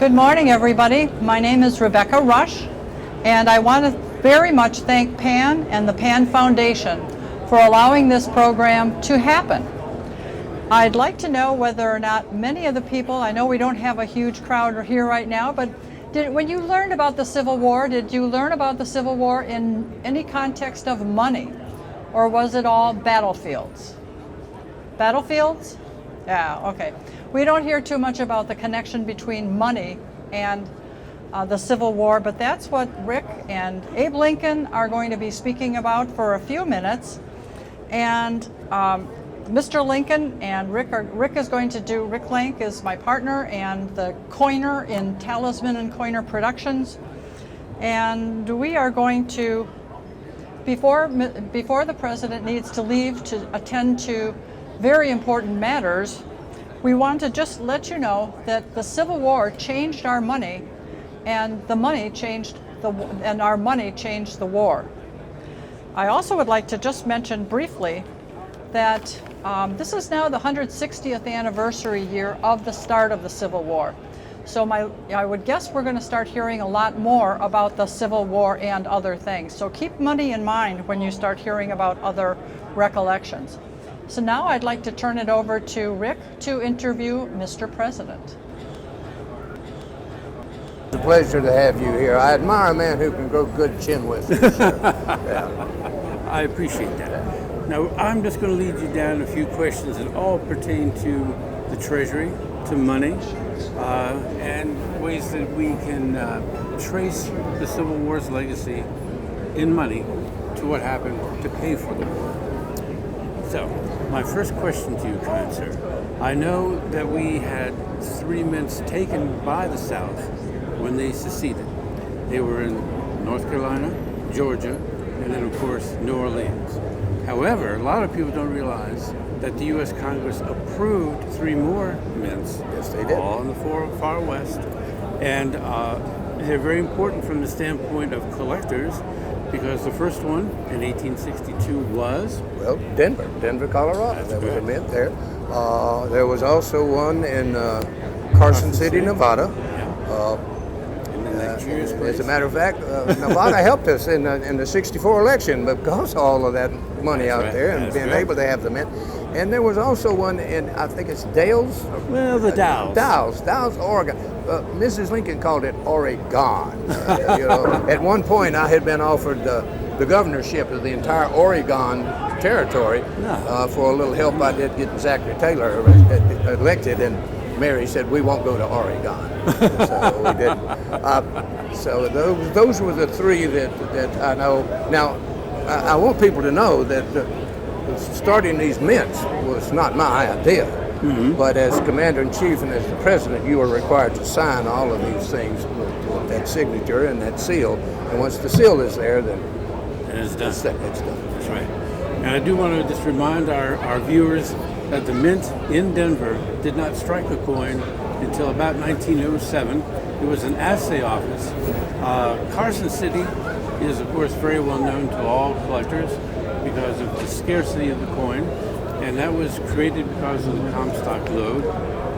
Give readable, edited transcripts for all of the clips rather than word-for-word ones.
Good morning, everybody. My name is Rebecca Rush, and I want to very much thank PAN and the PAN Foundation for allowing this program to happen. I'd like to know whether or not many of the people, I know we don't have a huge crowd here right now, but when you learned about the Civil War, did you learn about the Civil War in any context of money, or was it all battlefields? Battlefields? Yeah, okay. We don't hear too much about the connection between money and the Civil War, but that's what Rick and Abe Lincoln are going to be speaking about for a few minutes. And Mr. Lincoln and Rick Lank is my partner and the coiner in Talisman and Coiner Productions. And we are going to, before the president needs to leave to attend to very important matters, we want to just let you know that the Civil War changed our money, and our money changed the war. I also would like to just mention briefly that this is now the 160th anniversary year of the start of the Civil War. So I would guess we're going to start hearing a lot more about the Civil War and other things. So keep money in mind when you start hearing about other recollections. So now I'd like to turn it over to Rick to interview Mr. President. It's a pleasure to have you here. I admire a man who can grow good chin whiskers. Yeah. I appreciate that. Now, I'm just going to lead you down a few questions that all pertain to the Treasury, to money, and ways that we can trace the Civil War's legacy in money to what happened to pay for the war. So, my first question to you, kind sir. I know that we had 3 mints taken by the South when they seceded. They were in North Carolina, Georgia, and then, of course, New Orleans. However, a lot of people don't realize that the U.S. Congress approved 3 more mints. Yes, they did. All in the far west. And they're very important from the standpoint of collectors, because the first one in 1862 was? Well, Denver, Colorado. There was a mint there. There was also one in Carson City, Nevada. As a matter of fact, Nevada helped us in the '64 election because of all of that money out there and being able to have the mint. And there was also one in, I think it's Dales? Well, the Dalles. Dalles, Oregon. Mrs. Lincoln called it Oregon. At one point I had been offered the governorship of the entire Oregon territory for a little help I did getting Zachary Taylor elected, and Mary said, we won't go to Oregon. So we didn't. So those were the 3 that I know. Now, I want people to know that starting these mints was not my idea. Mm-hmm. But as Commander-in-Chief and as the President, you are required to sign all of these things with that signature and that seal. And once the seal is there, then it's done. It's done. That's right. And I do want to just remind our viewers that the mint in Denver did not strike a coin until about 1907. It was an assay office. Carson City is, of course, very well known to all collectors because of the scarcity of the coin, and that was created because of the Comstock lode.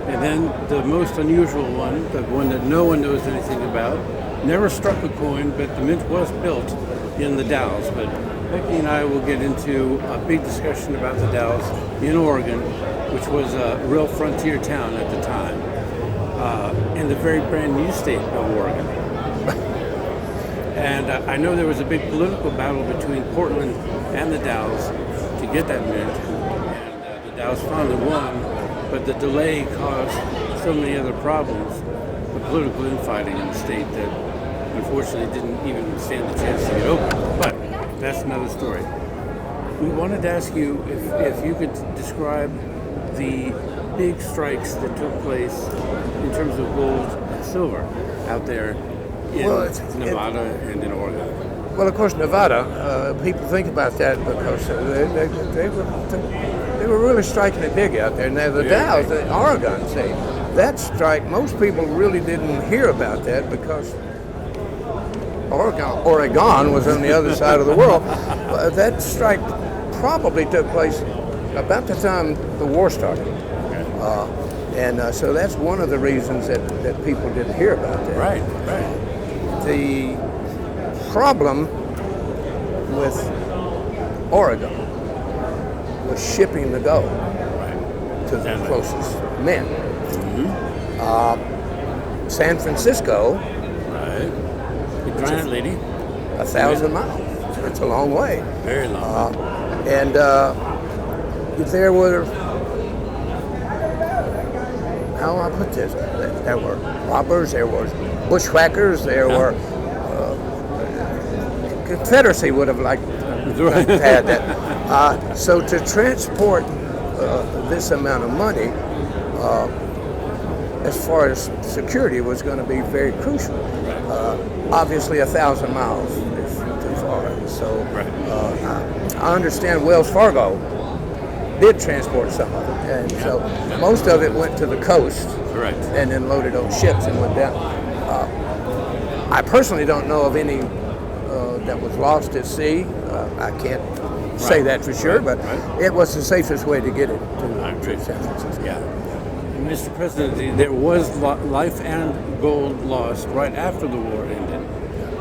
And then the most unusual one, the one that no one knows anything about, never struck a coin, but the mint was built in the Dalles. But Becky and I will get into a big discussion about the Dalles in Oregon, which was a real frontier town at the time, in the very brand new state of Oregon. And I know there was a big political battle between Portland and the Dalles to get that mint, and the Dalles finally won, but the delay caused so many other problems, the political infighting in the state, that unfortunately didn't even stand the chance to get open. But that's another story. We wanted to ask you if you could describe the big strikes that took place in terms of gold and silver out there in Nevada and in Oregon. Well, of course, Nevada, people think about that because they were really striking it big out there. Now, the Dalles, the Oregon, say, that strike, most people really didn't hear about that because Oregon was on the other side of the world. That strike probably took place about the time the war started. And so that's one of the reasons that people didn't hear about that. Right. The problem with Oregon was shipping the gold to the closest men. San Francisco, Right. The giant lady. 1,000 miles. It's a long way. Very long. And there were, how do I put this? There were robbers, there were bushwhackers, there were, Confederacy would have liked to have had that. So to transport this amount of money, as far as security, was going to be very crucial. Obviously, 1,000 miles is too far. So I understand Wells Fargo did transport some of it, and so most of it went to the coast, Correct. and then loaded on ships and went down. I personally don't know of any that was lost at sea. I can't say that for sure, but it was the safest way to get it to San Francisco. Yeah. Mr. President, there was life and gold lost right after the war ended,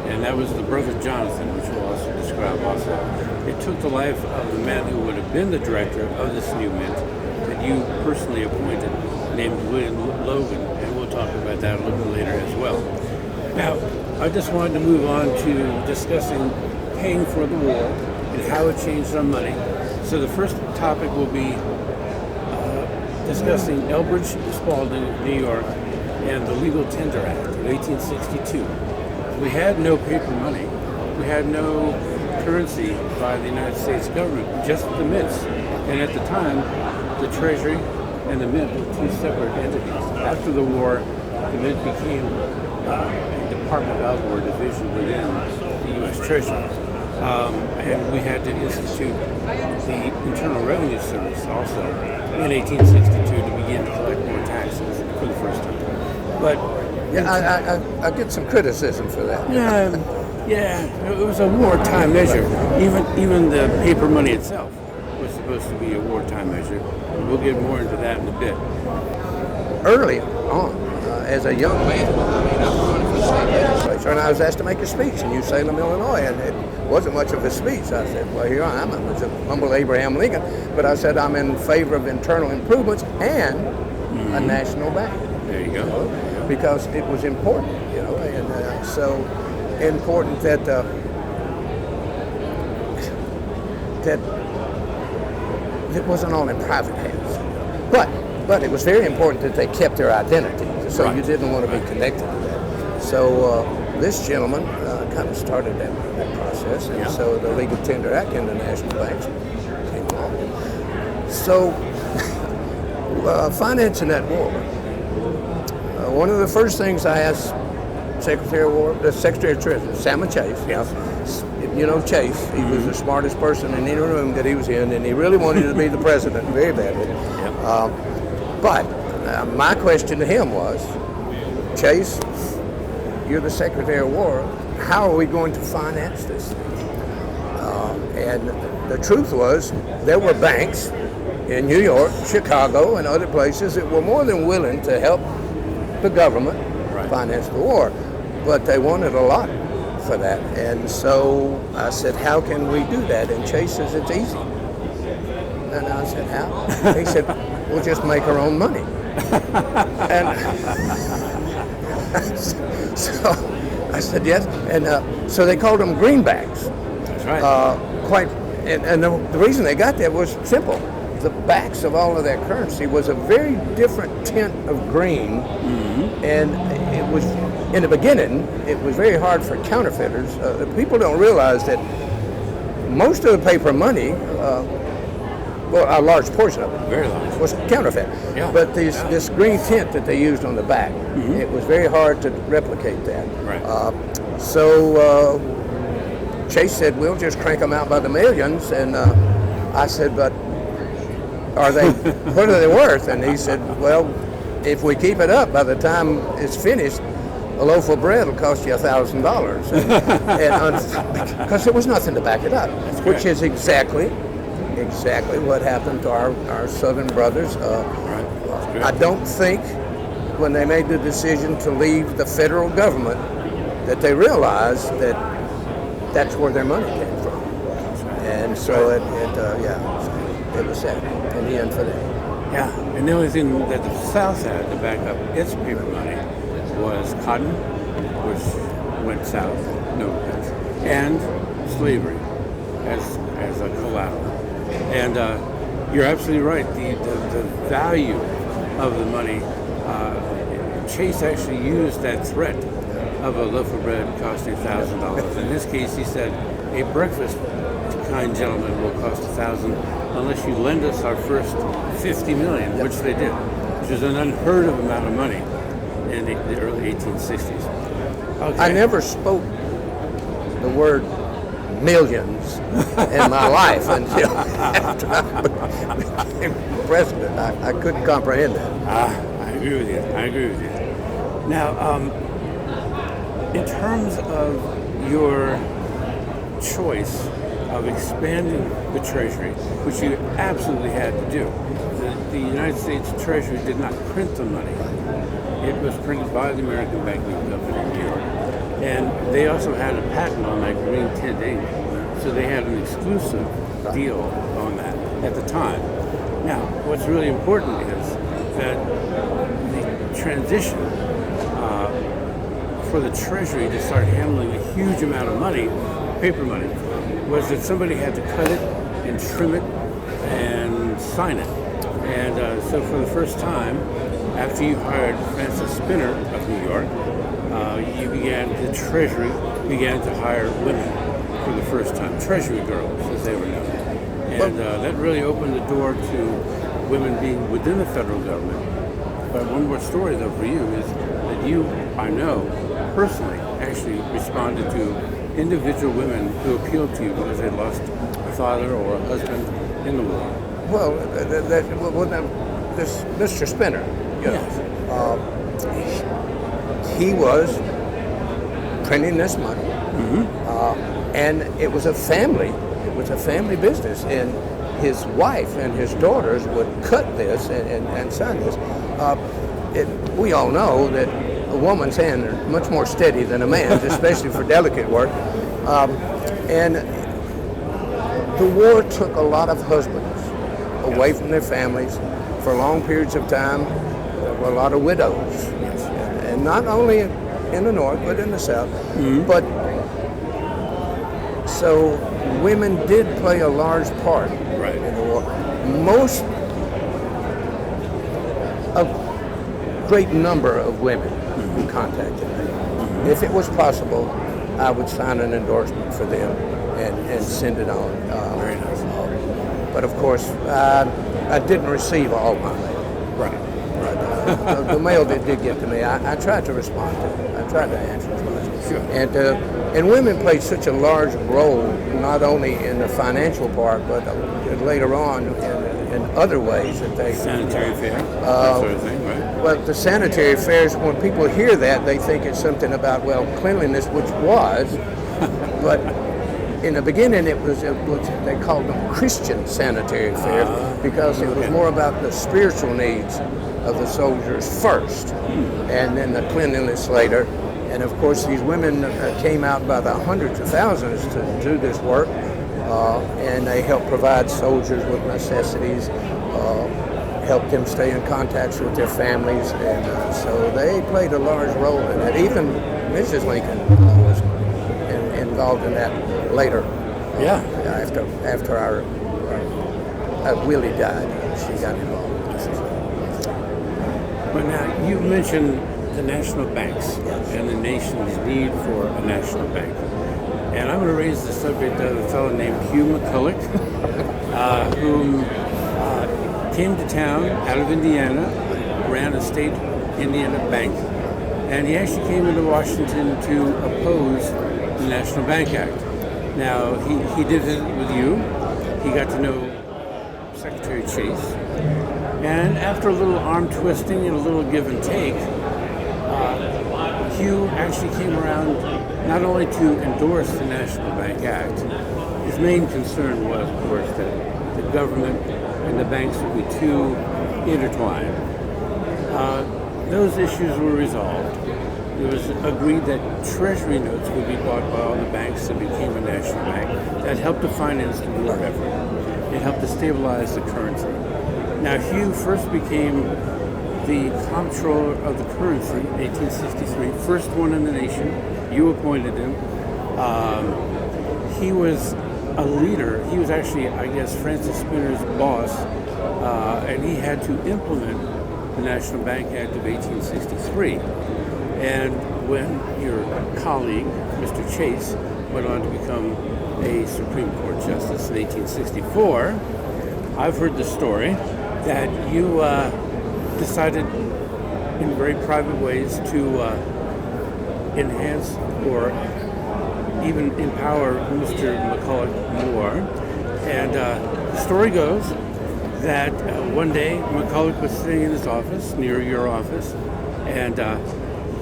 and that was the brother Jonathan, which we'll also describe also. It took the life of the man who would have been the director of this new mint that you personally appointed, named William Logan, and we'll talk about that a little bit later as well. Now, I just wanted to move on to discussing paying for the war and how it changed our money. So the first topic will be discussing Elbridge Spalding of New York and the Legal Tender Act of 1862. We had no paper money. We had no currency by the United States government, just the mints. And at the time, the Treasury and the mint were two separate entities. After the war, the mint became a Department of War division within the U.S. Treasury. And we had to institute the Internal Revenue Service also in 1862 to begin to collect more taxes for the first time. But I get some criticism for that. yeah, it was a wartime measure. Even the paper money itself was supposed to be a wartime measure. We'll get more into that in a bit. Early on, as a young man, I was running for state legislature, and I was asked to make a speech in New Salem, Illinois, and it wasn't much of a speech. I said, well, here I am. I was a humble Abraham Lincoln, but I said I'm in favor of internal improvements and a national bank. There you go. Because it was important, and so important that it wasn't all in private hands. But it was very important that they kept their identity, so you didn't want to be connected to that. So this gentleman kind of started that process, and so the Legal Tender Act and the national banks came along. So financing that war, one of the first things I asked Secretary of Treasury, Salmon Chase. You know Chase, he was the smartest person in any room that he was in, and he really wanted to be the president very badly. But my question to him was, Chase, you're the Secretary of War, how are we going to finance this thing? And the truth was, there were banks in New York, Chicago, and other places that were more than willing to help the government finance the war, but they wanted a lot for that. And so I said, how can we do that? And Chase says, it's easy. And I said, how? He said, we'll just make our own money. And so I said, yes. And so they called them greenbacks. That's right. And the reason they got that was simple. The backs of all of that currency was a very different tint of green, and it was, in the beginning, it was very hard for counterfeiters. People don't realize that most of the paper money, a large portion of it, very large, was counterfeit. But this green tint that they used on the back, it was very hard to replicate that. So Chase said, we'll just crank them out by the millions, and I said, but what are they worth? And he said, well, if we keep it up, by the time it's finished, a loaf of bread will cost you $1,000. Because there was nothing to back it up, which is exactly what happened to our Southern brothers. I don't think when they made the decision to leave the federal government that they realized that that's where their money came from. And so it was sad in the end for them. Yeah, and the only thing that the South had to back up its paper money was cotton, which went south, no offense, and slavery as a collateral. And you're absolutely right. The value of the money, Chase actually used that threat of a loaf of bread costing $1,000. In this case, he said, a breakfast, kind gentlemen, will cost $1,000 unless you lend us our first $50 million, which they did, which is an unheard of amount of money in the early 1860s. Okay. I never spoke the word millions in my life until after I became president. I couldn't comprehend that. I agree with you. Now, in terms of your choice of expanding the Treasury, which you absolutely had to do, the United States Treasury did not print the money. It was printed by the American Banking Company in New York. And they also had a patent on that green tint ink. So they had an exclusive deal on that at the time. Now, what's really important is that the transition for the Treasury to start handling a huge amount of money, paper money, was that somebody had to cut it and trim it and sign it. And so for the first time, after you hired Francis Spinner of New York, the Treasury began to hire women for the first time, Treasury girls, as they were known. And that really opened the door to women being within the federal government. But one more story, though, for you is that you, I know, personally actually responded to individual women who appealed to you because they lost a father or a husband in the war. Well, this Mr. Spinner, Yes. He was printing this money, and it was a family business, and his wife and his daughters would cut this and sign this. We all know that a woman's hands are much more steady than a man's, especially for delicate work. And the war took a lot of husbands away from their families for long periods of time. There were a lot of widows, and not only in the North, but in the South. But so women did play a large part in the war. A great number of women who contacted me. If it was possible, I would sign an endorsement for them and send it on. Very nice. But of course, I didn't receive all my mail. But the mail that did get to me, I tried to respond to it. I tried to answer as much. Sure. And women played such a large role, not only in the financial part, but later on in other ways that they... Sanitary fair, that sort of thing, right? Well, the sanitary fairs, when people hear that, they think it's something about, cleanliness, which was, but in the beginning it was they called them Christian sanitary fairs because it was more about the spiritual needs of the soldiers first, and then the cleanliness later. And of course, these women came out by the hundreds of thousands to do this work, and they helped provide soldiers with necessities, helped them stay in contact with their families, and so they played a large role in it. Even Mrs. Lincoln was involved in that later. After our Willie died, she got involved. But now, you mentioned the national banks and the nation's need for a national bank. And I'm going to raise the subject of a fellow named Hugh McCulloch, whom came to town out of Indiana, ran a state Indiana bank, and he actually came into Washington to oppose the National Bank Act. Now, he did it with you. He got to know Secretary Chase. And after a little arm twisting and a little give and take, Hugh actually came around not only to endorse the National Bank Act. His main concern was, of course, that the government and the banks would be too intertwined. those issues were resolved. It was agreed that Treasury notes would be bought by all the banks that became a national bank. That helped to finance the war effort. It helped to stabilize the currency. Now, Hugh first became the comptroller of the currency in 1863, first one in the nation. You appointed him. He was a leader. He was actually, I guess, Francis Spinner's boss, and he had to implement the National Bank Act of 1863. And when your colleague, Mr. Chase, went on to become a Supreme Court Justice in 1864, I've heard the story that you decided in very private ways to enhance or even empower Mr. McCulloch more. And the story goes that one day McCulloch was sitting in his office, near your office, and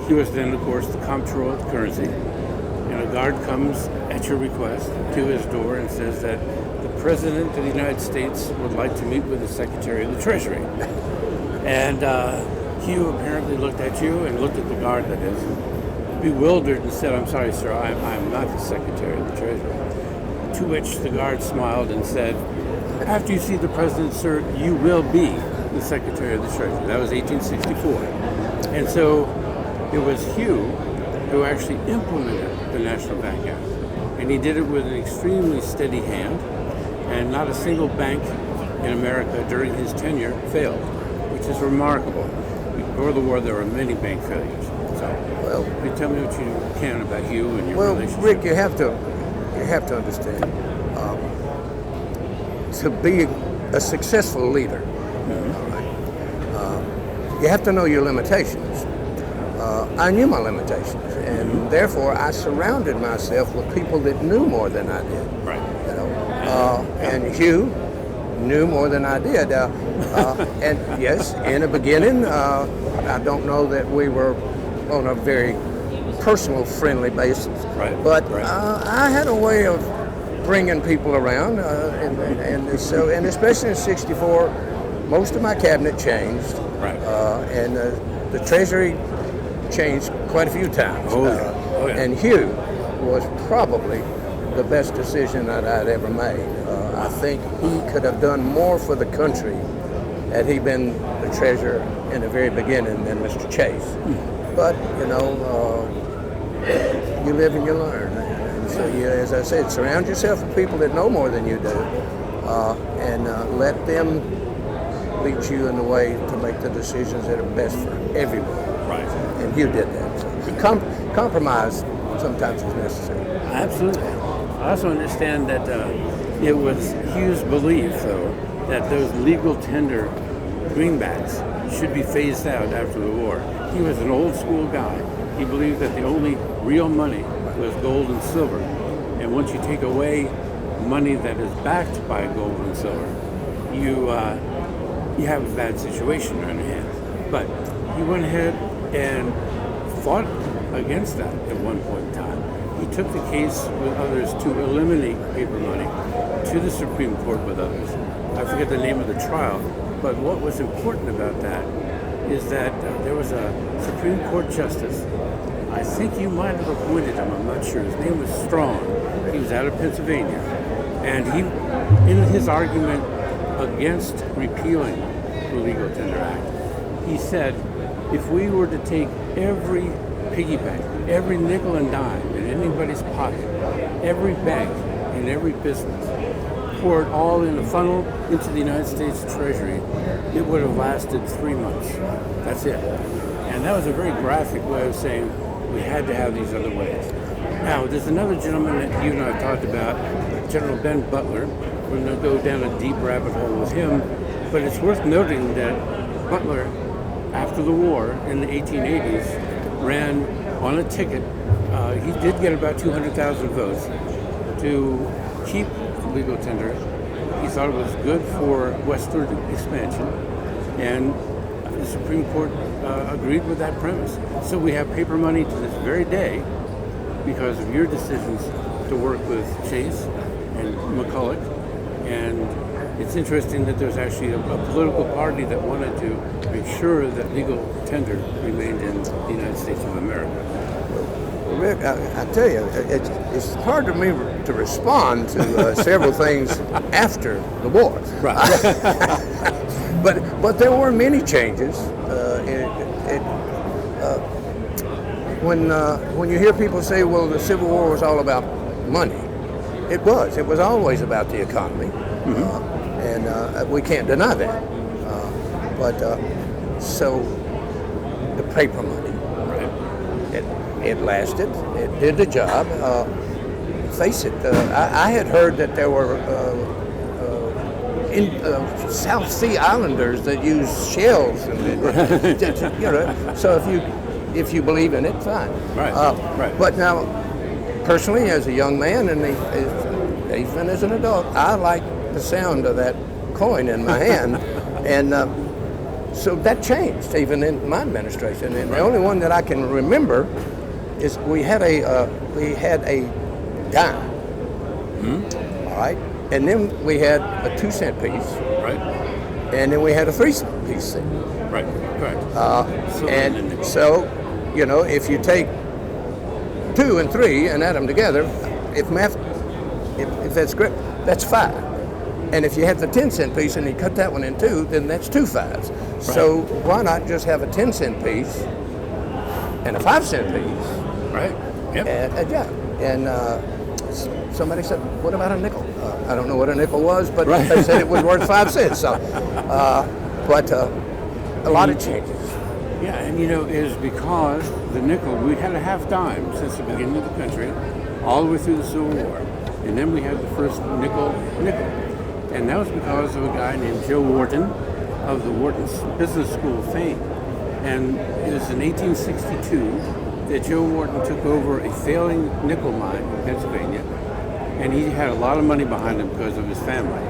he was then, of course, the comptroller of the currency. And a guard comes at your request to his door and says that the President of the United States would like to meet with the Secretary of the Treasury. And Hugh apparently looked at you and looked at the guard, that is, bewildered, and said, "I'm sorry, sir, I'm not the Secretary of the Treasury." To which the guard smiled and said, "After you see the President, sir, you will be the Secretary of the Treasury." That was 1864. And so it was Hugh who actually implemented the National Bank Act. And he did it with an extremely steady hand, and not a single bank in America during his tenure failed, which is remarkable. Before the war, there were many bank failures. So, well, tell me what you can about Hugh and your relationship. Well, Rick, you have to understand, to be a successful leader, you have to know your limitations. I knew my limitations, and therefore I surrounded myself with people that knew more than I did. Right. You know, and Hugh knew more than I did. And yes, in the beginning, I don't know that we were on a very personal, friendly basis. Right. But I had a way of bringing people around, and especially in '64, most of my cabinet changed. Right. And the Treasury changed quite a few times. Oh, yeah. And Hugh was probably the best decision that I'd ever made. I think he could have done more for the country had he been the treasurer in the very beginning than Mr. Chase. But, you know, you live and you learn. And so, as I said, surround yourself with people that know more than you do, and let them lead you in the way to make the decisions that are best for everyone. Right. And Hugh did that. So compromise sometimes is necessary. Absolutely. I also understand that it was Hugh's belief, though, that those legal tender greenbacks should be phased out after the war. He was an old school guy. He believed that the only real money was gold and silver. And once you take away money that is backed by gold and silver, you have a bad situation on your hands. But he went ahead and fought against that at one point in time. He took the case with others to eliminate paper money to the Supreme Court with others. I forget the name of the trial, but what was important about that is that there was a Supreme Court justice. I think you might have appointed him, I'm not sure. His name was Strong. He was out of Pennsylvania. And he, in his argument against repealing the Legal Tender Act, he said, if we were to take every piggy bank, every nickel and dime in anybody's pocket, every bank in every business, pour it all in a funnel into the United States Treasury, it would have lasted 3 months. That's it. And that was a very graphic way of saying we had to have these other ways. Now, there's another gentleman that you and I have talked about, General Ben Butler. We're going to go down a deep rabbit hole with him, but it's worth noting that Butler, after the war in the 1880s, ran on a ticket. He did get about 200,000 votes to keep the legal tender. He thought it was good for westward expansion, and the Supreme Court agreed with that premise. So we have paper money to this very day because of your decisions to work with Chase and McCulloch and it's interesting that there's actually a political party that wanted to make sure that legal tender remained in the United States of America. Well, Rick, I tell you, it's hard for me to respond to several things after the war. Right. But there were many changes. When you hear people say, well, the Civil War was all about money, it was. It was always about the economy, and we can't deny that. So the paper money, it lasted. It did the job. Face it, I had heard that there were South Sea Islanders that use shells, and so if you believe in it, fine. Right. But now, personally, as a young man and even as an adult, I like the sound of that coin in my hand, and so that changed even in my administration. And the only one that I can remember is we had a dime. All right. And then we had a 2-cent piece. Right. And then we had a 3-piece thing. Right. Correct. And so, if you take 2 and 3 and add them together, if that's correct, that's 5. And if you have the 10-cent piece and you cut that one in 2, then that's 2 5s. Right. So why not just have a 10-cent piece and a 5-cent piece? Right. Yep. And somebody said, "What about a nickel?" I don't know what a nickel was, but they said it was worth 5 cents. So, but a lot of changes. Yeah, and it is because the nickel, we had a half dime since the beginning of the country, all the way through the Civil War. And then we had the first nickel. And that was because of a guy named Joe Wharton of the Wharton Business School fame. And it was in 1862 that Joe Wharton took over a failing nickel mine in Pennsylvania. And he had a lot of money behind him because of his family.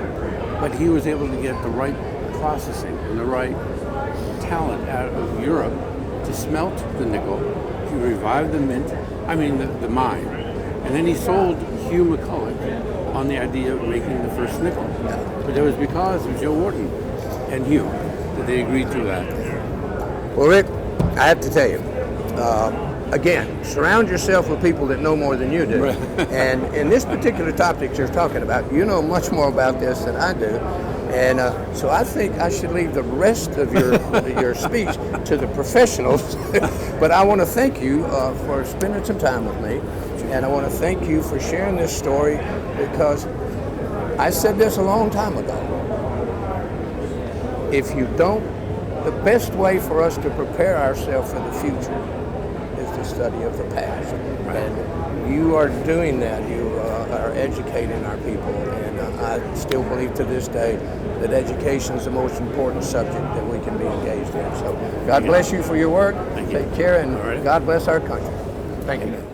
But he was able to get the right processing and the right talent out of Europe to smelt the nickel. He revived the the mine. And then he sold Hugh McCulloch on the idea of making the first nickel. But it was because of Joe Wharton and Hugh that they agreed to that. Well, Rick, I have to tell you, again, surround yourself with people that know more than you do. Right. And in this particular topic you're talking about, you know much more about this than I do. And so I think I should leave the rest of your speech to the professionals. But I want to thank you for spending some time with me. And I want to thank you for sharing this story, because I said this a long time ago. If you don't, the best way for us to prepare ourselves for the future is the study of the past. Right. And you are doing that. You are educating our people. And I still believe to this day that education is the most important subject that we can be engaged in. So God bless you for your work. Thank you. Take care, and All right. God bless our country. Thank you.